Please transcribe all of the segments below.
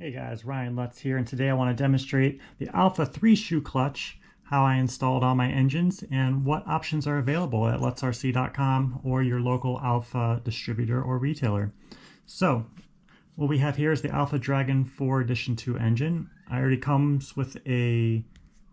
Hey guys, Ryan Lutz here, and today I want to demonstrate the Alpha 3 shoe clutch, how I installed all my engines, and what options are available at lutzrc.com or your local Alpha distributor or retailer. So, what we have here is the Alpha Dragon 4 Edition 2 engine. It already comes with a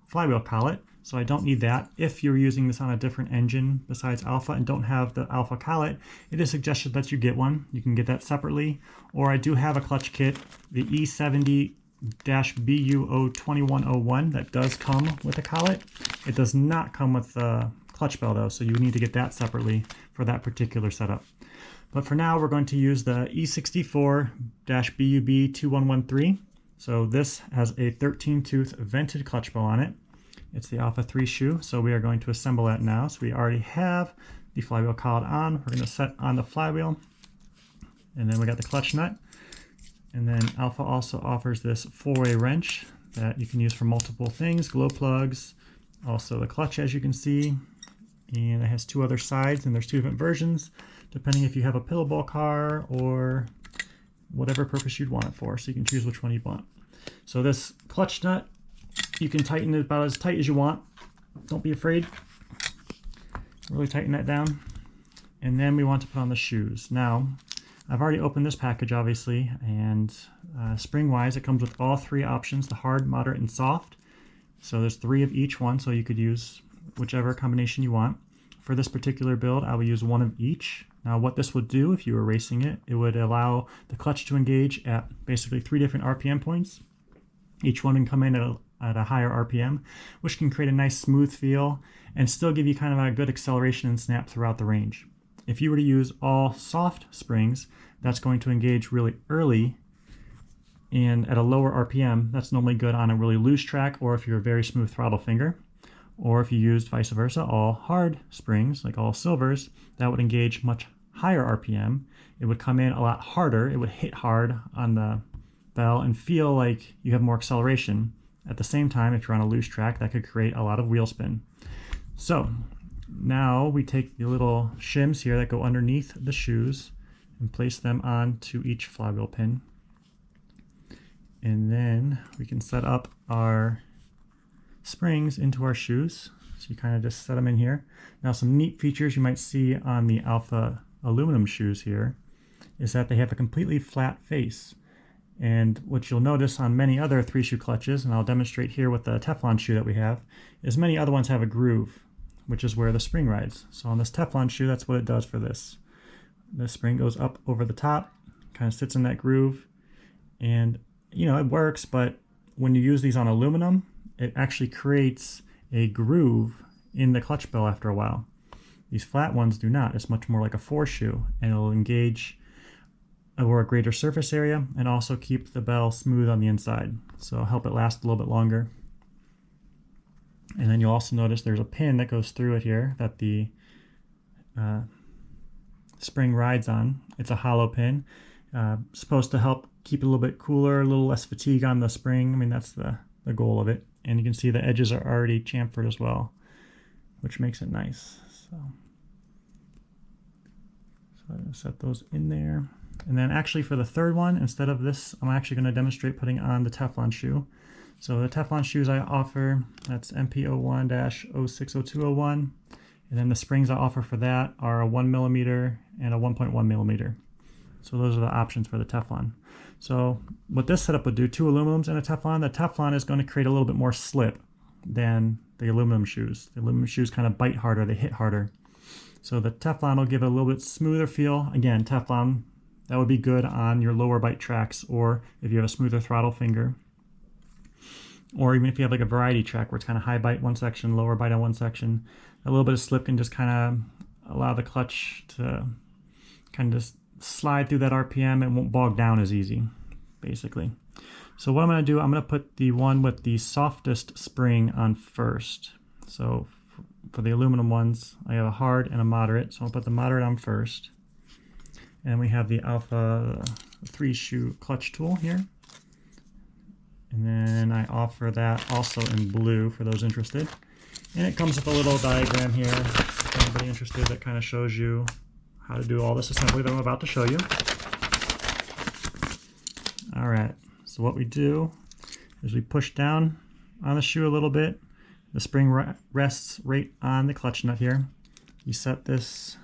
flywheel collet, so I don't need that. If you're using this on a different engine besides Alpha and don't have the Alpha collet, it is suggested that you get one. You can get that separately, or I do have a clutch kit, the E70-BU02101, that does come with a collet. It does not come with a clutch bell though, so you need to get that separately for that particular setup. But for now, we're going to use the E64-BUB2113. So this has a 13-tooth vented clutch bell on it. It's the Alpha 3 shoe, so we are going to assemble that now. So we already have the flywheel collet on. We're going to set on the flywheel, and then we got the clutch nut. And then Alpha also offers this 4-way wrench that you can use for multiple things, glow plugs, also the clutch as you can see, and it has two other sides, and there's two different versions depending if you have a pillowball car or whatever purpose you'd want it for, so you can choose which one you want. So this clutch nut, you can tighten it about as tight as you want. Don't be afraid. Really tighten that down. And then we want to put on the shoes. Now, I've already opened this package, obviously, and spring-wise, it comes with all three options, the hard, moderate, and soft. So there's 3 of each one, so you could use whichever combination you want. For this particular build, I will use 1 of each. Now, what this would do, if you were racing it, it would allow the clutch to engage at basically 3 different RPM points. Each one can come in at a higher RPM, which can create a nice smooth feel and still give you kind of a good acceleration and snap throughout the range. If you were to use all soft springs, that's going to engage really early and at a lower RPM. That's normally good on a really loose track, or if you're a very smooth throttle finger. Or if you used vice versa, all hard springs, like all silvers, that would engage much higher RPM. It would come in a lot harder. It would hit hard on the bell and feel like you have more acceleration. At the same time, if you're on a loose track, that could create a lot of wheel spin. So now we take the little shims here that go underneath the shoes and place them onto each flywheel pin. And then we can set up our springs into our shoes. So you kind of just set them in here. Now, some neat features you might see on the Alpha aluminum shoes here is that they have a completely flat face. And what you'll notice on many other 3-shoe clutches, and I'll demonstrate here with the Teflon shoe that we have, is many other ones have a groove, which is where the spring rides. So on this Teflon shoe, that's what it does for this. The spring goes up over the top, kind of sits in that groove, and you know, it works, but when you use these on aluminum, it actually creates a groove in the clutch bell after a while. These flat ones do not. It's much more like a 4-shoe, and it'll engage over a greater surface area and also keep the bell smooth on the inside, so help it last a little bit longer. And then you'll also notice there's a pin that goes through it here that the spring rides on. It's a hollow pin, supposed to help keep it a little bit cooler, a little less fatigue on the spring. I mean, that's the goal of it. And you can see the edges are already chamfered as well, which makes it nice. So I'm going to set those in there. And then actually for the third one, instead of this, I'm actually going to demonstrate putting on the Teflon shoe. So the Teflon shoes I offer, that's MP01-060201. And then the springs I offer for that are a 1mm and a 1.1mm. So those are the options for the Teflon. So what this setup would do, 2 aluminums and a Teflon, the Teflon is going to create a little bit more slip than the aluminum shoes. The aluminum shoes kind of bite harder, they hit harder. So the Teflon will give it a little bit smoother feel. Again, Teflon, that would be good on your lower bite tracks, or if you have a smoother throttle finger, or even if you have like a variety track where it's kind of high bite one section, lower bite on one section. A little bit of slip can just kind of allow the clutch to kind of just slide through that RPM. It won't bog down as easy, basically. So what I'm going to do, I'm going to put the one with the softest spring on first. So for the aluminum ones, I have a hard and a moderate, so I'll put the moderate on first. And we have the Alpha 3-shoe clutch tool here. And then I offer that also in blue for those interested. And it comes with a little diagram here, if anybody interested, that kind of shows you how to do all this assembly that I'm about to show you. All right, So what we do is we push down on the shoe a little bit. The spring rests right on the clutch nut here. You set this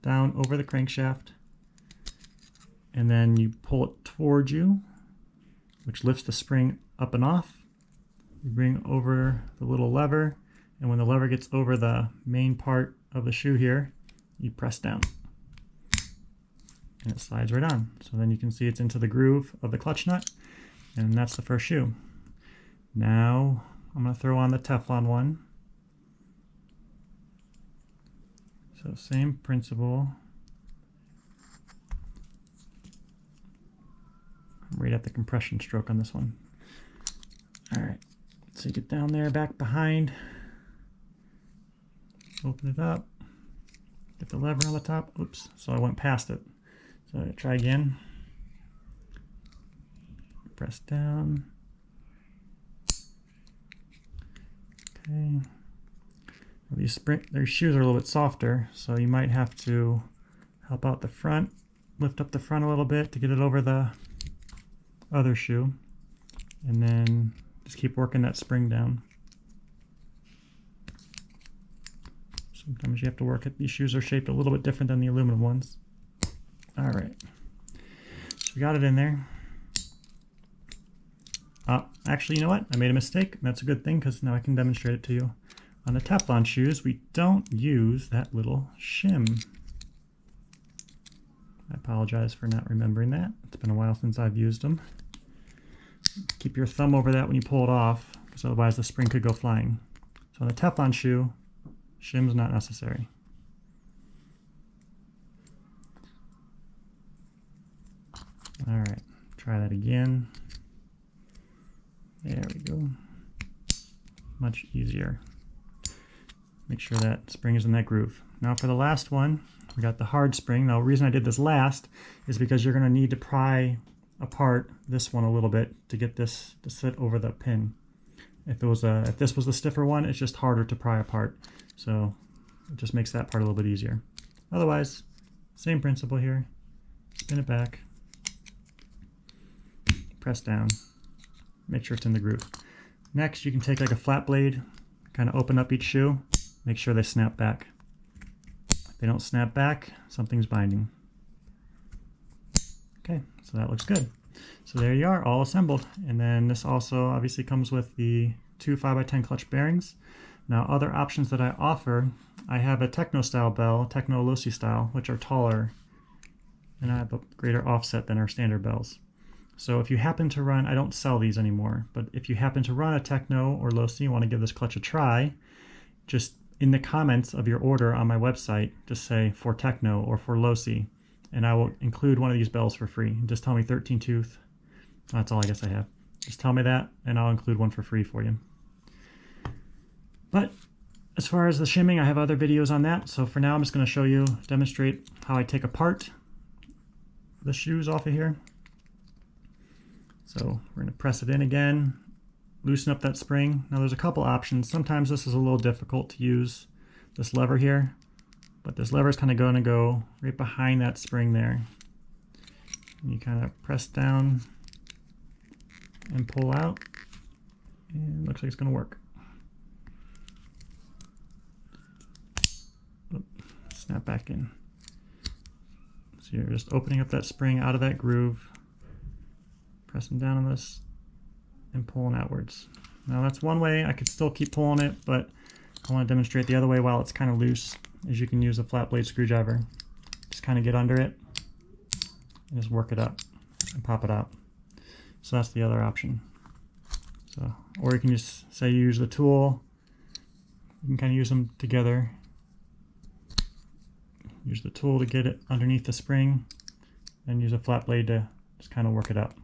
down over the crankshaft, and then you pull it towards you, which lifts the spring up and off. You bring over the little lever, and when the lever gets over the main part of the shoe here, you press down. And it slides right on. So then you can see it's into the groove of the clutch nut, and that's the first shoe. Now I'm going to throw on the Teflon one. So same principle. I'm right at the compression stroke on this one. All right, so you get down there, back behind, open it up, get the lever on the top. Oops, so I went past it. So try again. Press down. Okay. Well, their shoes are a little bit softer, so you might have to help out the front, lift up the front a little bit to get it over the other shoe, and then just keep working that spring down. Sometimes you have to work it. These shoes are shaped a little bit different than the aluminum ones. All right, so we got it in there. Actually, you know what? I made a mistake. That's a good thing, because now I can demonstrate it to you. On the Teflon shoes, we don't use that little shim. I apologize for not remembering that. It's been a while since I've used them. Keep your thumb over that when you pull it off, because otherwise the spring could go flying. So on the Teflon shoe, shim's not necessary. All right, try that again. There we go. Much easier. Make sure that spring is in that groove. Now for the last one, we got the hard spring. Now the reason I did this last is because you're going to need to pry apart this one a little bit to get this to sit over the pin. If this was the stiffer one, it's just harder to pry apart. So it just makes that part a little bit easier. Otherwise, same principle here. Spin it back. Press down. Make sure it's in the groove. Next, you can take like a flat blade, kind of open up each shoe, make sure they snap back. If they don't snap back, something's binding. Okay, so that looks good. So there you are, all assembled. And then this also obviously comes with the two 5x10 clutch bearings. Now other options that I offer, I have a Techno style bell, Techno Losi style, which are taller, and I have a greater offset than our standard bells. So if you happen to run, I don't sell these anymore, but if you happen to run a Techno or Losi, you want to give this clutch a try, just in the comments of your order on my website, just say for Techno or for Losi, and I will include one of these bells for free. Just tell me 13 tooth. That's all I guess I have. Just tell me that, and I'll include one for free for you. But as far as the shimming, I have other videos on that. So for now, I'm just going to demonstrate how I take apart the shoes off of here. So we're going to press it in again, loosen up that spring. Now there's a couple options. Sometimes this is a little difficult to use this lever here, but this lever is kind of going to go right behind that spring there. And you kind of press down and pull out, and it looks like it's going to work. Snap back in. So you're just opening up that spring out of that groove, pressing down on this and pulling outwards. Now that's one way. I could still keep pulling it, but I want to demonstrate the other way while it's kind of loose, is you can use a flat blade screwdriver. Just kind of get under it and just work it up and pop it out. So that's the other option. So, or you can just say you use the tool. You can kind of use them together. Use the tool to get it underneath the spring, and use a flat blade to just kind of work it up.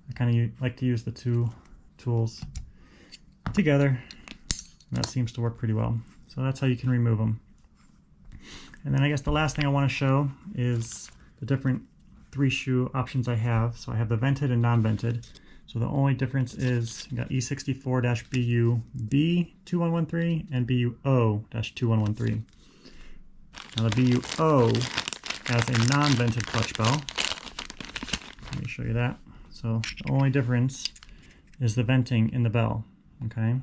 I kind of like to use the two tools together, and that seems to work pretty well. So that's how you can remove them. And then I guess the last thing I want to show is the different 3-shoe options I have. So I have the vented and non-vented. So the only difference is you got E64-BU B2113 and BU-O-2113. Now the BU-O has a non-vented clutch bell. Let me show you that. So the only difference is the venting in the bell, okay?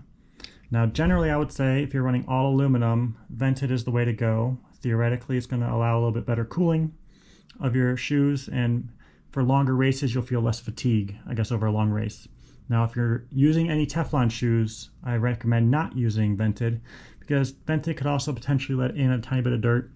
Now generally I would say if you're running all aluminum, vented is the way to go. Theoretically it's going to allow a little bit better cooling of your shoes, and for longer races you'll feel less fatigue, I guess, over a long race. Now if you're using any Teflon shoes, I recommend not using vented, because vented could also potentially let in a tiny bit of dirt,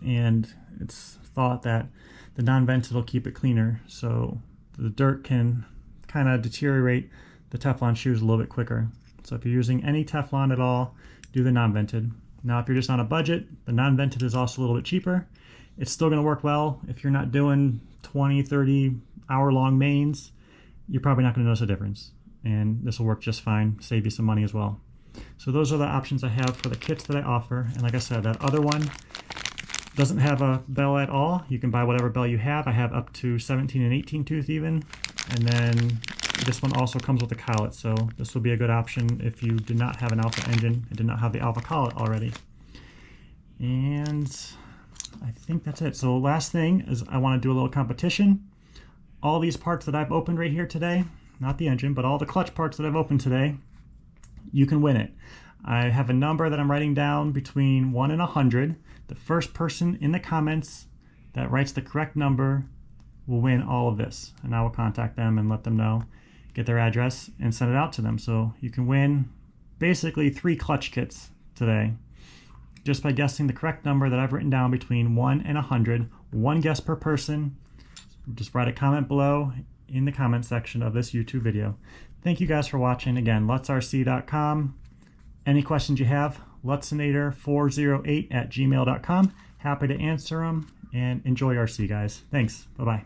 and it's thought that the non-vented will keep it cleaner, so the dirt can kind of deteriorate the Teflon shoes a little bit quicker. So if you're using any Teflon at all, do the non-vented. Now if you're just on a budget, the non-vented is also a little bit cheaper. It's still going to work well. If you're not doing 20, 30 hour-long mains, you're probably not going to notice a difference. And this will work just fine, save you some money as well. So those are the options I have for the kits that I offer. And like I said, that other one doesn't have a bell at all. You can buy whatever bell you have. I have up to 17 and 18 tooth even. And then this one also comes with a collet, so this will be a good option if you did not have an alpha engine and did not have the alpha collet already. And I think that's it. So last thing is I want to do a little competition. All these parts that I've opened right here today, not the engine, but all the clutch parts that I've opened today, you can win it. I have a number that I'm writing down between 1 and 100. The first person in the comments that writes the correct number will win all of this, and I will contact them and let them know, get their address, and send it out to them. So you can win basically 3 clutch kits today just by guessing the correct number that I've written down between 1 and 100. One guess per person. Just write a comment below in the comment section of this YouTube video. Thank you guys for watching. Again, lutzrc.com. Any questions you have, lutzinator408@gmail.com. Happy to answer them, and enjoy RC, guys. Thanks. Bye-bye.